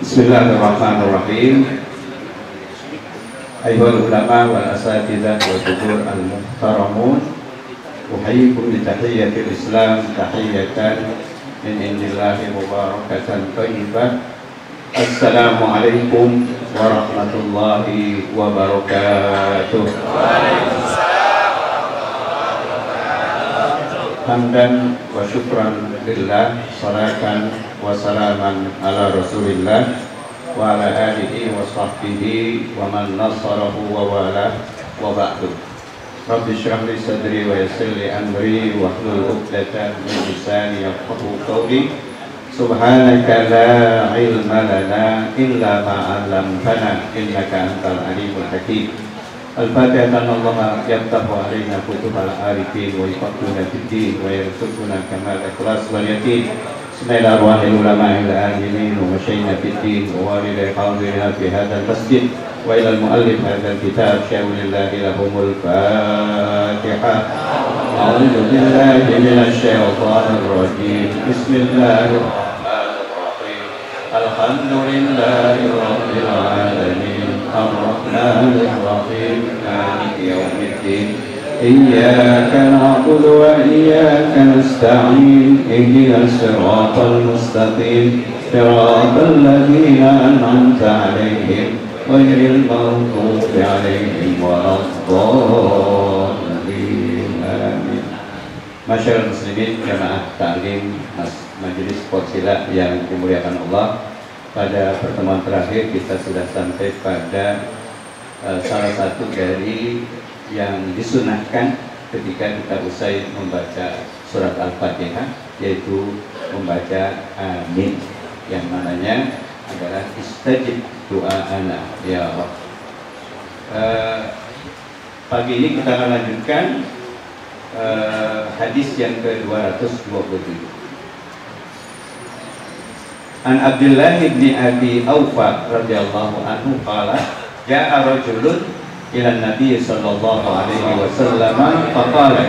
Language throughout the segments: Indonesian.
Bismillahirrahmanirrahim. Ayyuhal ulama wal asatidzah wal hudur al muhtaramun, uhayyikum bi tahiyyatil Islam tahiyatan min indillahi mubarakatan thayyibah. Assalamu alaikum warahmatullahi wabarakatuh. Hamdan wa syukran lillah, salatan wa salaman ala rasulillah wa ala alihi wa sahbihi wa man nasarahu wa wala wa ba'du. Rabbi shrah li sadri wa yassir li amri wa hlul 'uqdatam min lisani yafqahu qawli. Subhanaka la ilma lana illa ma 'allamtana innaka antal alimul hakim. Al-Fatihah. Allah yaftahu alaina futuhal arifin wa yufaqqihuna fid-din wa yarzuquna kamal ikhlas wal yaqin. Bismillah ar-Rahmanir Rahim. Al-aminin wa masyayna fid-din wa walidai hadirina fi hadzal masjid wa ila al-muallif hadzal kitab syawlillahi lahumul Fatihah. A'udzu billahi minasy syaithanir rajim. Bismillahirrahmanirrahim. Alhamdulillahi rabbil alamin. Ar-Rahmanir Rahim. Maliki yaumiddin. إياك نعبد وإياك نستعين اهدنا الصراط المستقيم صراط الذين أنعمت عليهم غير المغضوب عليهم ولا الضالين آمين. Masyarakat muslimin jamaah taklim majelis Fadilah yang dimuliakan Allah, pada pertemuan terakhir kita sudah sampai pada salah satu dari yang disunahkan ketika kita usai membaca surat Al-Fatihah, yaitu membaca amin, yang mananya adalah istajib doa'ana ya Allah. Pagi ini kita akan lanjutkan hadis yang ke-227. An Abdullah ibn Abi Awfa radhiyallahu anhu qala ja'a rajulun ila Nabi sallallahu alaihi wasallam faqala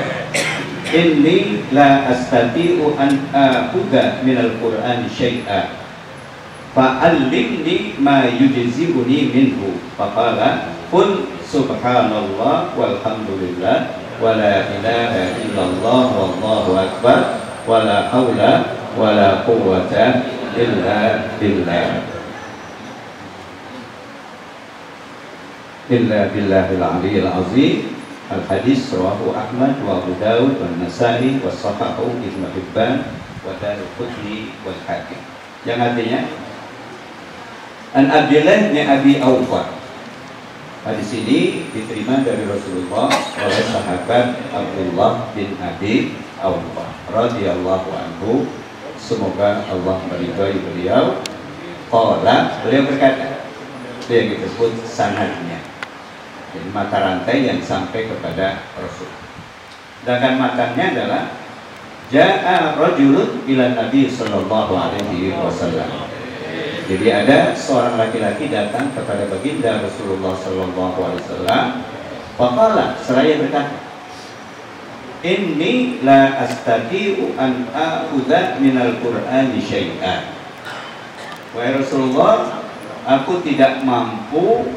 inni la astati'u an akhudha min al-Qur'ani syai'a fa'allimni ma yujzi'uni minhu. Faqala qul subhanallah walhamdulillah wa la ilaha illallah wallahu akbar wa la haula wa la quwwata illa billah. Illa billahil aliyyil azim. Al-hadis rawahu Ahmad wa Abu Dawud wa Nasa'i wa sahahahu Ibnu Hibban wa Daruqutni wal Hakim. Yang artinya An Abdullah bin Abi Awfa. Hadis ini diterima dari Rasulullah oleh sahabat Abdullah bin Abi Awfa radhiyallahu anhu, semoga Allah meridhai beliau. Qala, beliau berkata, yang disebut sanadnya, jadi mata rantai yang sampai kepada Rasul. Sedangkan matanya adalah ja'a rajulun ila Nabi sallallahu alaihi wasallam. Jadi ada seorang laki-laki datang kepada baginda Rasulullah sallallahu alaihi wasallam. Faqala, seraya berkata, inni la astati'u an akhudha minal Qur'ani syai'an. Wahai Rasulullah, aku tidak mampu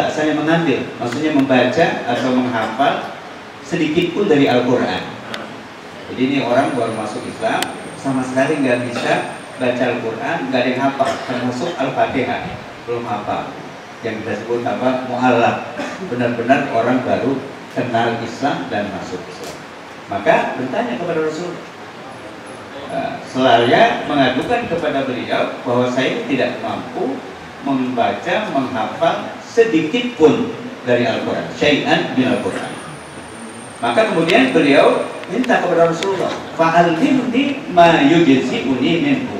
saya mengambil, maksudnya membaca atau menghafal sedikit pun dari Al-Quran. Jadi ini orang baru masuk Islam, sama sekali nggak bisa baca Al-Quran, nggak ada yang hafal, termasuk Al-Fatihah belum hafal. Yang kita sebut apa? Mu'allaf. Benar-benar orang baru kenal Islam dan masuk Islam. Maka bertanya kepada Rasul, selaya mengadukan kepada beliau bahwa saya tidak mampu membaca, menghafal sedikit pun dari Al-Quran, syai'an min Al-Quran. Maka kemudian beliau minta kepada Rasulullah, fa'allimni ma yujzi'uni minhu.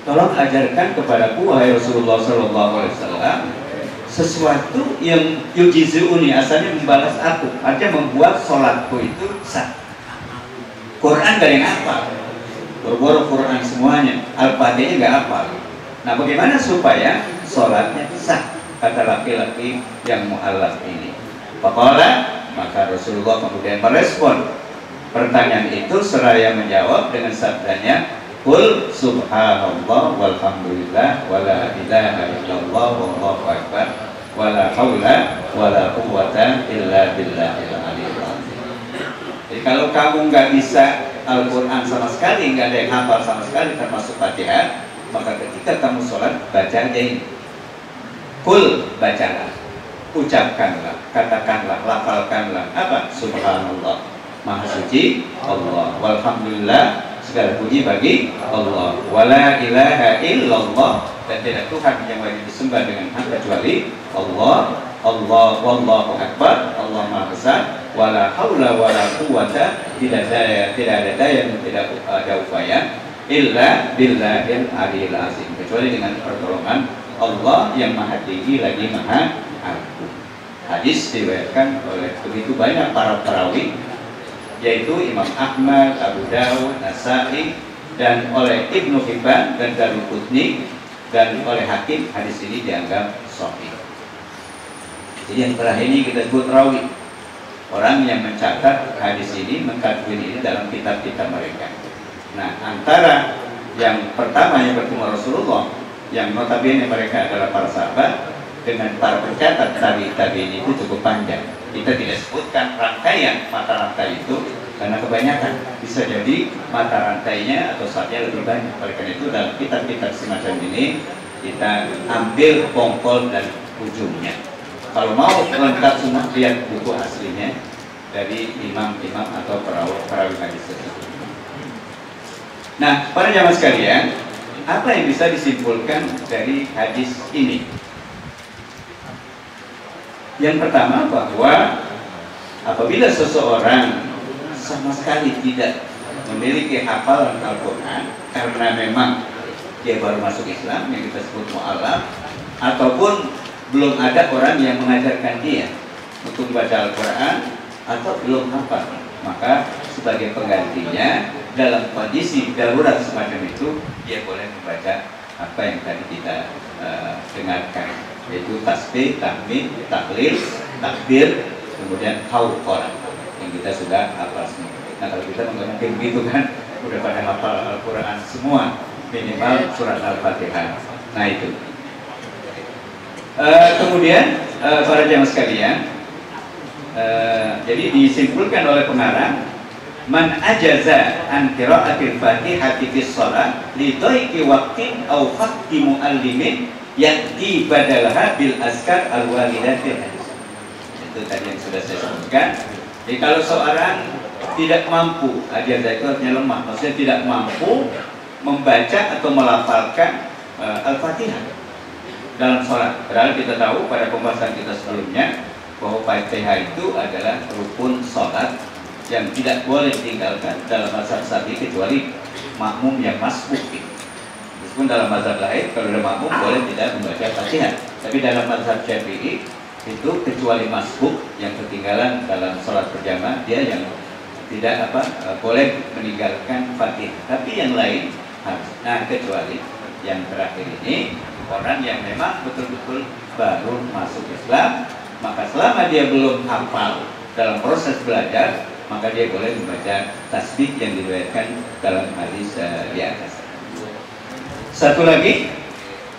Tolong ajarkan kepadaku, wahai Rasulullah sallallahu alaihi wasallam, sesuatu yang yujzi'uni, asalnya membalas aku, artinya membuat sholatku itu sah. Quran gak ada yang hafal, boro-boro Quran semuanya, Al-Fatihah gak hafal. Nah, bagaimana supaya sholatnya sah, kata laki-laki yang mu'allaf ini. Faqala, maka Rasulullah kemudian merespon pertanyaan itu seraya menjawab dengan sabdanya, Qul subhanallah walhamdulillah wala ilaha illallah wallahu akbar wala haula wala quwwata illa billahil aliyyil azim. Jadi kalau kamu nggak bisa Al-Quran sama sekali, nggak ada yang hafal sama sekali termasuk Fatihah, maka ketika kamu sholat baca aja ini. Qul, bacalah, ucapkanlah, katakanlah, lafalkanlah apa? Subhanallah, maha suci Allah, walhamdulillah, segala puji bagi Allah, wala ilaha illallah, dan tidak Tuhan yang wajib disembah dengan hak kecuali Allah. Allah, wallahu akbar, Allah maha besar, wala haula wala quwwata, tidak ada daya dan tidak ada upaya, illa billahil aliyil azim, kecuali dengan pertolongan Allah yang maha tinggi lagi maha agung. Hadis diriwayatkan oleh begitu banyak para perawi, yaitu Imam Ahmad, Abu Dawud, Nasa'i, dan oleh Ibnu Hibban dan Daruqutni, dan oleh Hakim. Hadis ini dianggap sahih. Jadi yang terakhir ini kita sebut rawi, orang yang mencatat hadis ini, mengkatwin ini dalam kitab-kitab mereka. Nah, antara yang pertama yang bertemu Rasulullah, yang notabene mereka adalah para sahabat, dengan para pencatat tabi'in itu cukup panjang. Kita tidak sebutkan rangkaian mata rantai itu karena kebanyakan, bisa jadi mata rantainya atau saatnya lebih banyak. Oleh karena itu dalam kitab-kitab semacam ini kita ambil pongkol dan ujungnya. Kalau mau lengkap semua, lihat buku aslinya dari imam-imam atau perawi hadis tersebut. Nah, para jamaah sekalian, apa yang bisa disimpulkan dari hadis ini? Yang pertama, bahwa apabila seseorang sama sekali tidak memiliki hafalan Al-Quran karena memang dia baru masuk Islam, yang kita sebut mu'alaf, ataupun belum ada orang yang mengajarkan dia untuk membaca Al-Quran, atau belum hafal, maka sebagai penggantinya dalam kondisi darurat semacam itu, dia boleh membaca apa yang tadi kita dengarkan, yaitu tasbih, tahmid, tahlil, takbir, kemudian hauqah yang kita sudah hafal semua. Nah, kalau kita menggunakan begitu kan, udah pada hafal Al-Quran semua, minimal surat Al-Fatihah. Nah itu. Kemudian para jamaah sekalian, jadi disimpulkan oleh pengarang, man ajaza an qira'atil Fatihati fi shalah li dhaiqi waqtin aw haqqi muallimin ya'ti badalaha bil azkar al walidatil hadis. Itu tadi yang sudah saya sebutkan. Jadi kalau seorang tidak mampu, ajaza itu artinya lemah, maksudnya tidak mampu membaca atau melafalkan Al-Fatihah dalam sholat. Padahal kita tahu pada pembahasan kita sebelumnya bahwa Fatihah itu adalah rukun sholat yang tidak boleh ditinggalkan dalam mazhab Syafi'i kecuali makmum yang masbuk. Meskipun dalam mazhab lain kalau ada makmum boleh tidak membaca Fatihah, tapi dalam mazhab Syafi'i itu kecuali masbuk yang ketinggalan dalam sholat berjamaah, dia yang tidak boleh meninggalkan Fatihah. Tapi yang lain harus. Nah, kecuali yang terakhir ini, orang yang memang betul-betul baru masuk Islam, maka selama dia belum hafal dalam proses belajar, maka dia boleh membaca tasbih yang diriwayatkan dalam hadis di atas. Satu lagi,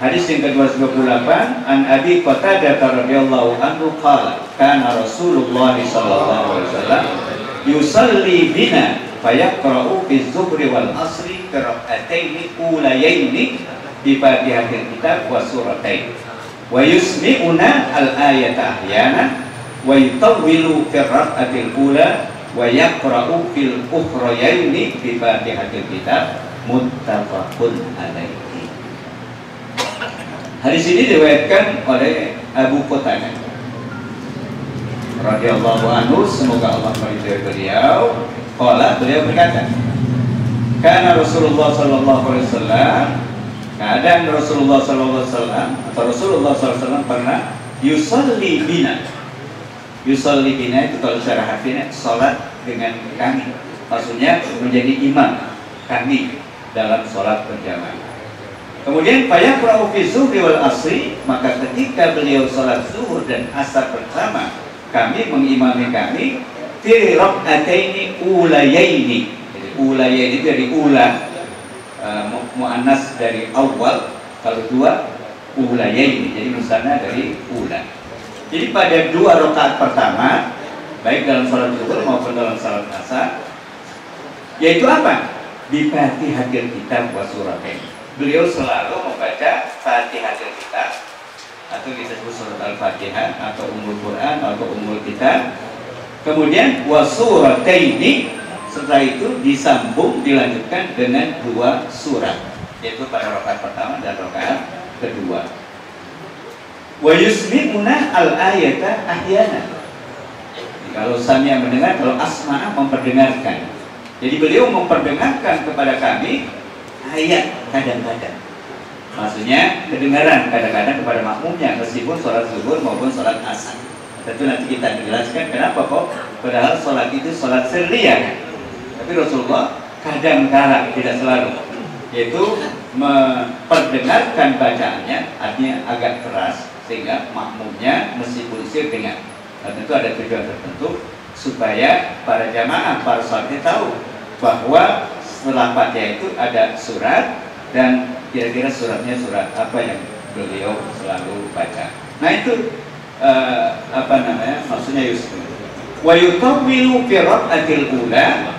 hadis yang ke-228, an Abi Qatadah radhiyallahu anhu qala kana Rasulullah sallallahu alaihi wasallam yusalli bina fayaqra'u fi zuhri wal asri qira'ataini ulayaini bi Fatihatil kitab wa suratain wa yusmi'una al-ayata ahyana wa yutawwilu fi rak'atil ula wa yaqra'u fil ukhrayaini bi Fatihatil kitab, muttafaqun alaihi. Hadis ini diriwayatkan oleh Abu Qatadah radhiyallahu anhu, semoga Allah meridhai beliau. Qala, beliau berkata, kana Rasulullah sallallahu alaihi wasallam, keadaan Rasulullah sallallahu alaihi wasallam atau Rasulullah sallallahu alaihi wasallam pernah yusalli bina. Yusalli bina itu kalau secara harfiah salat dengan kami, maksudnya menjadi imam kami dalam salat berjamaah. Kemudian fayaqra'u fi zuhri wal asri, maka ketika beliau salat zuhur dan asar bersama, kami mengimami kami fi rak'ataini ulayaini. Jadi ulayaini dari ula. mu'annas dari awal, kalau dua ulayaini, jadi musanna dari ula. Jadi pada dua rakaat pertama, baik dalam salat zuhur maupun dalam salat asar, yaitu apa? Bi Fatihatil Kitab wa suratain. Beliau selalu membaca Fatihatil Kitab, atau disebut surat Al-Fatihah atau Ummul Quran atau Ummul Kitab. Kemudian wa surataini, setelah itu disambung dilanjutkan dengan dua surat, yaitu pada rakaat pertama dan rakaat kedua. Wa yusmi'una al-ayata ahyana. Kalau sami'a mendengar, kalau asma'a memperdengarkan. Jadi beliau memperdengarkan kepada kami ayat kadang-kadang. Maksudnya kedengaran kadang-kadang kepada makmumnya, meskipun sholat zuhur maupun sholat asar. Tentu nanti kita jelaskan kenapa kok padahal sholat itu sholat sirriyah. Tapi Rasulullah kadang-kadang, tidak selalu, yaitu memperdengarkan bacaannya, artinya agak keras sehingga makmumnya meskipun sir dengar. Nah, tentu ada tujuan tertentu supaya para jamaah, para sholatnya tahu bahwa setelah Fatihah itu ada surat, dan kira-kira suratnya surat apa yang beliau selalu baca. Nah itu maksudnya Yusuf. Wa yutawwilu fi rak'atil ula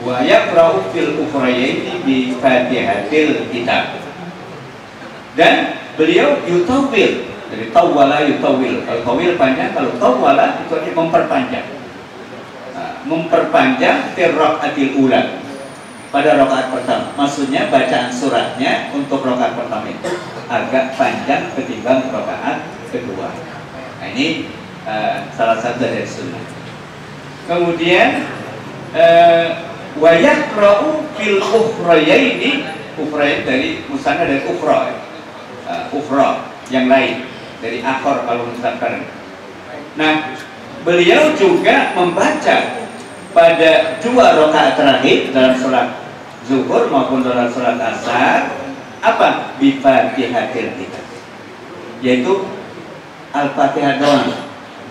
wa yaqra'u fil ukhrayaini bi Fatihatil Kitab. Dan beliau yutawwil, dari tawwala yutawwil. Kalau tawwil panjang, kalau tawwala itu artinya memperpanjang. Memperpanjang fi rak'atil ula, pada rakaat pertama. Maksudnya bacaan suratnya untuk rakaat pertama itu agak panjang ketimbang rakaat kedua. Nah ini salah satu dari sunnah. Kemudian wa yaqra'u fil ukhrayaini, ukhrayain dari musanna dari ukhra, ukhra yang lain, dari akhor kalau misalkan. Nah beliau juga membaca pada dua rakaat terakhir dalam sholat zuhur maupun dalam sholat asar apa? Bi Fatihatil Kitab, yaitu Al-Fatihah doang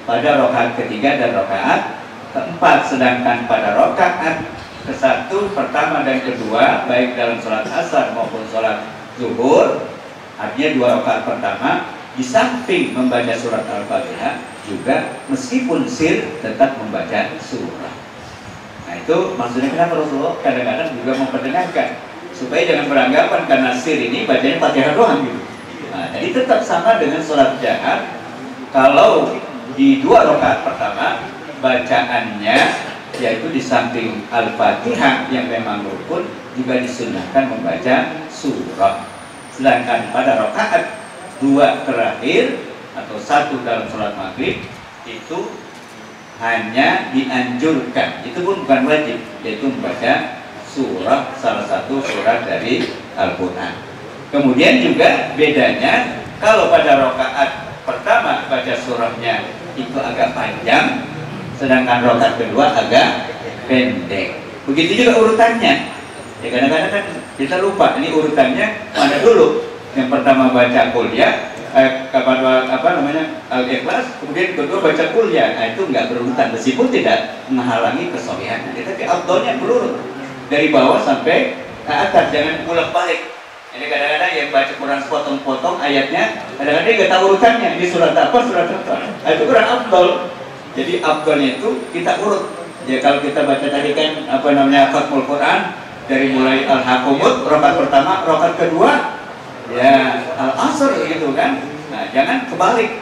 pada rakaat ketiga dan rakaat keempat. Sedangkan pada rakaat ke-1, pertama dan kedua, baik dalam sholat asar maupun sholat zuhur, artinya dua rakaat pertama, di samping membaca surat Al-Fatihah juga meskipun sir tetap membaca surah. Nah itu maksudnya kenapa Rasulullah kadang-kadang juga memperdengarkan, supaya jangan beranggapan karena sir ini bacanya Fatihah doang gitu. Nah, jadi tetap sama dengan sholat jahar. Kalau di dua rakaat pertama bacaannya, yaitu di samping Al-Fatihah yang memang rukun, juga disunnahkan membaca surah. Sedangkan pada rakaat dua terakhir atau satu dalam sholat maghrib itu hanya dianjurkan, itu pun bukan wajib, yaitu membaca surah, salah satu surah dari Al-Quran. Kemudian juga bedanya, kalau pada rakaat pertama baca surahnya itu agak panjang, sedangkan rakaat kedua agak pendek. Begitu juga urutannya. Ya kadang-kadang kan kita lupa ini urutannya mana dulu. Yang pertama baca kuliah, Al-Ikhlas, kemudian kedua baca kuliah. Nah itu nggak berurutan, meskipun tidak menghalangi kesolehan. Tapi afdolnya berurut dari bawah sampai ke atas, jangan pulang balik. Ini kadang-kadang yang baca Quran sepotong-potong ayatnya, kadang-kadang nggak tahu urutannya. Ini surat apa, surat apa. Nah, itu Quran afdol. Jadi afdolnya itu kita urut. Ya kalau kita baca tadi kan Khatmul Quran dari mulai Al-Hakumut rakaat pertama, rakaat kedua ya Al-Asr gitu kan. Nah jangan kebalik.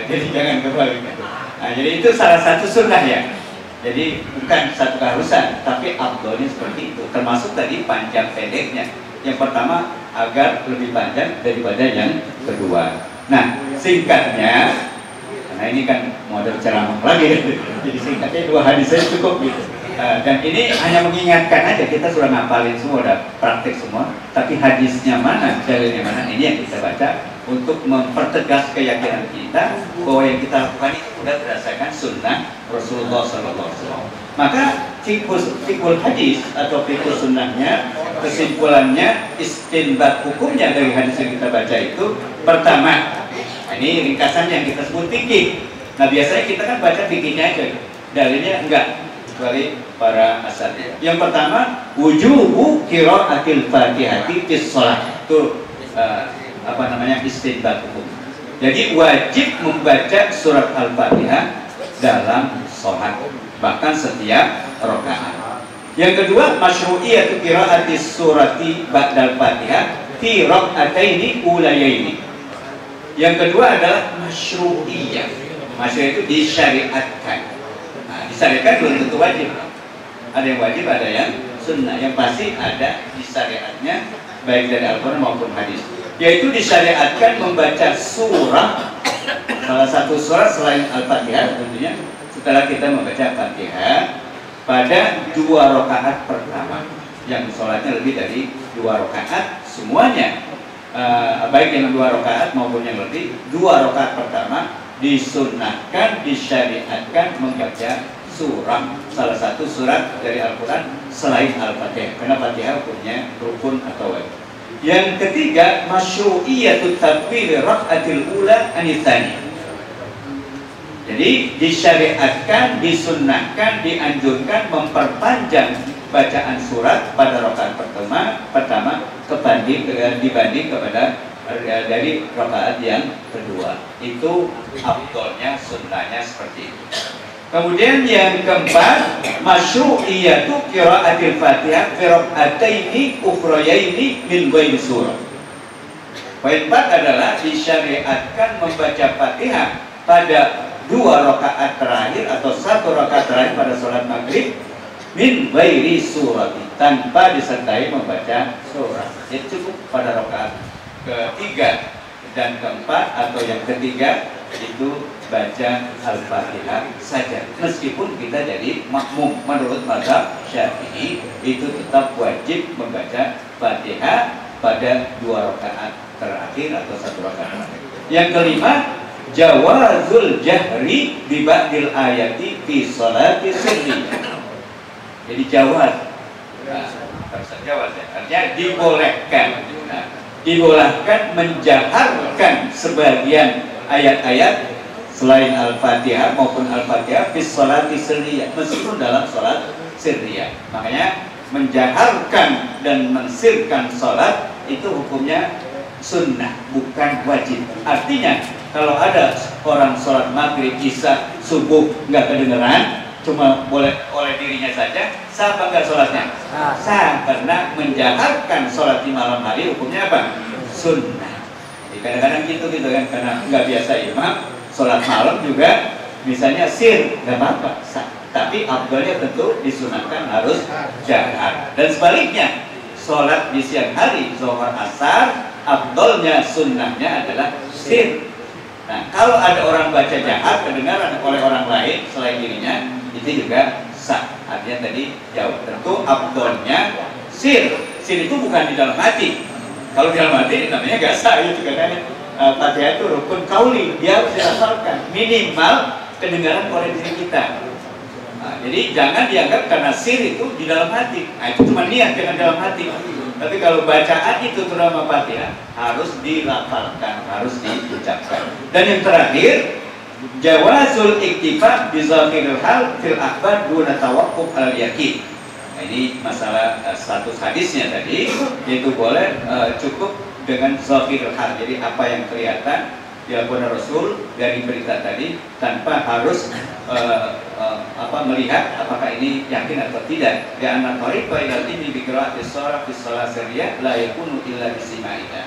Jadi jangan kebalik. Nah jadi itu salah satu sunnah ya. Jadi bukan satu keharusan, tapi afdolnya seperti itu. Termasuk tadi panjang pendeknya. Yang pertama agar lebih panjang daripada yang kedua. Nah singkatnya, karena ini kan model ceramah lagi, jadi singkatnya dua hadis saya cukup gitu. Dan ini hanya mengingatkan aja, kita sudah ngapalin semua, udah praktek semua. Tapi hadisnya mana, dalilnya mana, ini yang kita baca untuk mempertegas keyakinan kita bahwa yang kita lakukan itu sudah berdasarkan sunnah Rasulullah SAW. Maka fikul hadis atau fikul sunnahnya, kesimpulannya, istinbat hukumnya dari hadis yang kita baca itu, pertama, ini ringkasannya yang kita sebut fikih. Nah biasanya kita kan baca fikihnya aja, dalilnya enggak. kecuali para asatidz. Yang pertama, wujubu qiraatil Fatihati fis shalah. Itu istinbat hukum. Jadi wajib membaca surat Al-Fatihah dalam sholat, bahkan setiap rakaat. Yang kedua, masyru'iyatu qiraatis surati ba'dal Fatihah fi raka'ataini ulayaini. Yang kedua adalah masyru'iyah. Masyru'iyah itu disyariatkan. Nah, disyariatkan belum tentu wajib. Ada yang wajib, ada yang sunnah. Yang pasti ada di syariatnya, baik dari Al-Quran maupun hadis. Yaitu disyariatkan membaca surah, salah satu surah selain Al-Fatihah tentunya, setelah kita membaca Fatihah pada 2 rakaat pertama. Yang sholatnya lebih dari 2 rakaat semuanya, baik yang 2 rakaat maupun yang lebih, 2 rakaat pertama disunnahkan, disyariatkan membaca surah, salah satu surat dari Al-Quran selain Al-Fatihah, karena Fatihah punya rukun atau wajib. Yang ketiga, masyru'iyatut tabwil raka'atil ula anitsani. Jadi disyariatkan, disunnahkan, dianjurkan memperpanjang bacaan surat pada rakaat pertama dibanding kepada dari rakaat yang kedua. Itu afdolnya, sunnahnya seperti itu. Kemudian yang keempat, masyru'iyatu qiraatil Fatihah fi raka'ataini ukhrayaini min ghairi surah. Poin 4 adalah disyariatkan membaca Fatihah pada 2 rakaat terakhir atau 1 rakaat terakhir pada sholat maghrib min ghairi surah, tanpa disertai membaca surah. Itu cukup pada rakaat ketiga dan keempat atau yang ketiga itu baca Al-Fatihah saja. Meskipun kita jadi makmum, menurut mazhab Syafi'i itu tetap wajib membaca Fatihah pada 2 rakaat terakhir atau 1 rakaat terakhir. Yang kelima, jawazul jahri bi ba'dil ayati fi sholati sirri. Jadi jawaz, jawaz ya, artinya dibolehkan. Nah, dibolehkan menjaharkan sebagian ayat-ayat selain Al-Fatihah maupun Al-Fatihah fi sholati sirriyah, meskipun dalam sholat sirriyah. Makanya menjaharkan dan mensirkan sholat itu hukumnya sunnah, bukan wajib. Artinya kalau ada orang sholat maghrib, isya, subuh nggak kedengeran, cuma boleh oleh dirinya saja, sah apa enggak sholatnya? Sah, karena menjaharkan sholat di malam hari hukumnya apa? Sunnah. Kadang-kadang gitu kan, karena nggak biasa imam sholat malam juga misalnya sir, nggak apa-apa, sah. Tapi afdalnya tentu disunahkan harus jahar. Dan sebaliknya, sholat di siang hari, zuhur asar, afdalnya sunnahnya adalah sir. Nah, kalau ada orang baca jahar kedengaran oleh orang lain selain dirinya, itu juga sah. Artinya tadi jauh. Tentu afdalnya sir. Sir itu bukan di dalam hati. Kalau di dalam hati namanya gak sah, itu karena Fatihah itu rukun kauli, dia harus dihafalkan minimal kedengaran oleh diri kita. Nah, jadi jangan dianggap karena sir itu di dalam hati. Nah, itu cuma niat dengan dalam hati. Tapi kalau bacaan itu terutama Fatihah harus dilafalkan, harus diucapkan. Dan yang terakhir, jawazul iktifa bi zahiril hal fil akhbar duna tawaqquf al yakin. Nah, ini masalah status hadisnya tadi, yaitu boleh cukup dengan zahiril hal. Jadi apa yang kelihatan dilakukan Rasul dari berita tadi tanpa harus melihat apakah ini yakin atau tidak. Di anna tariqa ila timi bi qira'atis surah fi shalah sirriyah la yakunu illa bisima'ida.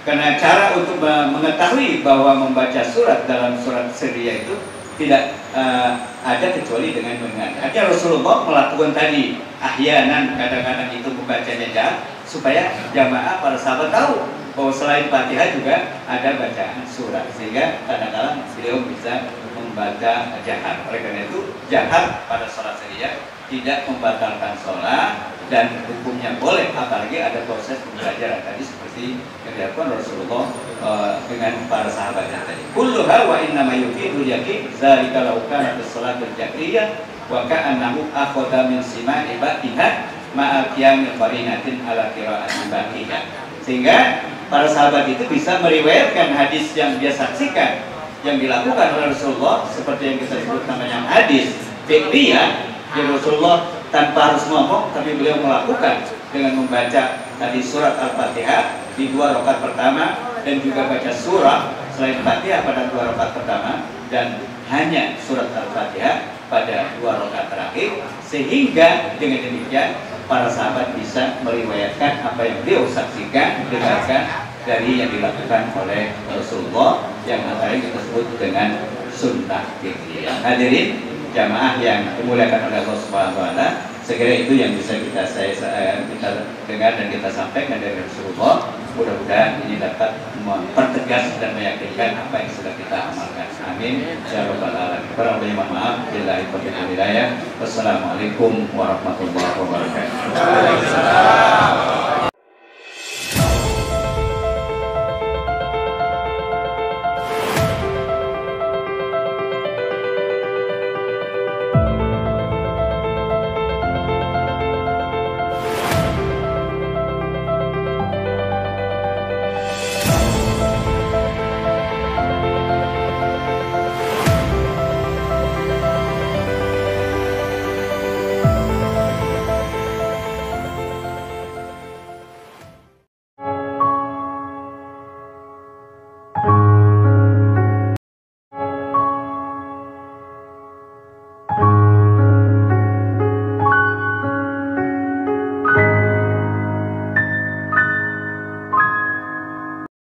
Karena cara untuk mengetahui bahwa membaca surat dalam surat sirriyah itu tidak ada kecuali dengan mendengar. Artinya Rasulullah melakukan tadi ahyanan, kadang-kadang itu membacanya jahar supaya jamaah para sahabat tahu bahwa selain Fatihah juga ada bacaan surat, sehingga kadang-kadang beliau bisa membaca jahar. Oleh karena itu jahar pada sholat sirriyah tidak membatalkan sholat dan hukumnya boleh, apalagi ada proses pembelajaran tadi seperti yang dilakukan Rasulullah dengan para sahabatnya tadi. Kulluha wa innama yufidul yaqin zalika law kana as-salatul jahriyah wa ka'annahu akhadha min sima'i ba'dihah ma'a qiyamil qarinatin ala qira'atin ba'dihah. Sehingga para sahabat itu bisa meriwayatkan hadis yang dia saksikan yang dilakukan oleh Rasulullah, seperti yang kita sebut namanya hadis fi'liyah, Jadi Rasulullah tanpa harus ngomong, tapi beliau melakukan dengan membaca tadi surat Al-Fatihah di 2 rakaat pertama, dan juga baca surah selain Fatihah pada 2 rakaat pertama, dan hanya surat Al-Fatihah pada 2 rakaat terakhir, sehingga dengan demikian para sahabat bisa meriwayatkan apa yang beliau saksikan, dengarkan dari yang dilakukan oleh Rasulullah, yang antaranya kita sebut dengan sunnah fiqhiyah. Hadirin jamaah yang dimuliakan oleh Allah Subhanahu wa taala, segera itu yang bisa kita dengar dan kita sampaikan dari Rasulullah. Mudah-mudahan ini dapat mempertegas dan meyakinkan apa yang sudah kita amalkan. Amin ya rabbal alamin. Kurang lebihnya mohon maaf. Billahi taufiq wal hidayah. Wassalamualaikum warahmatullahi wabarakatuh.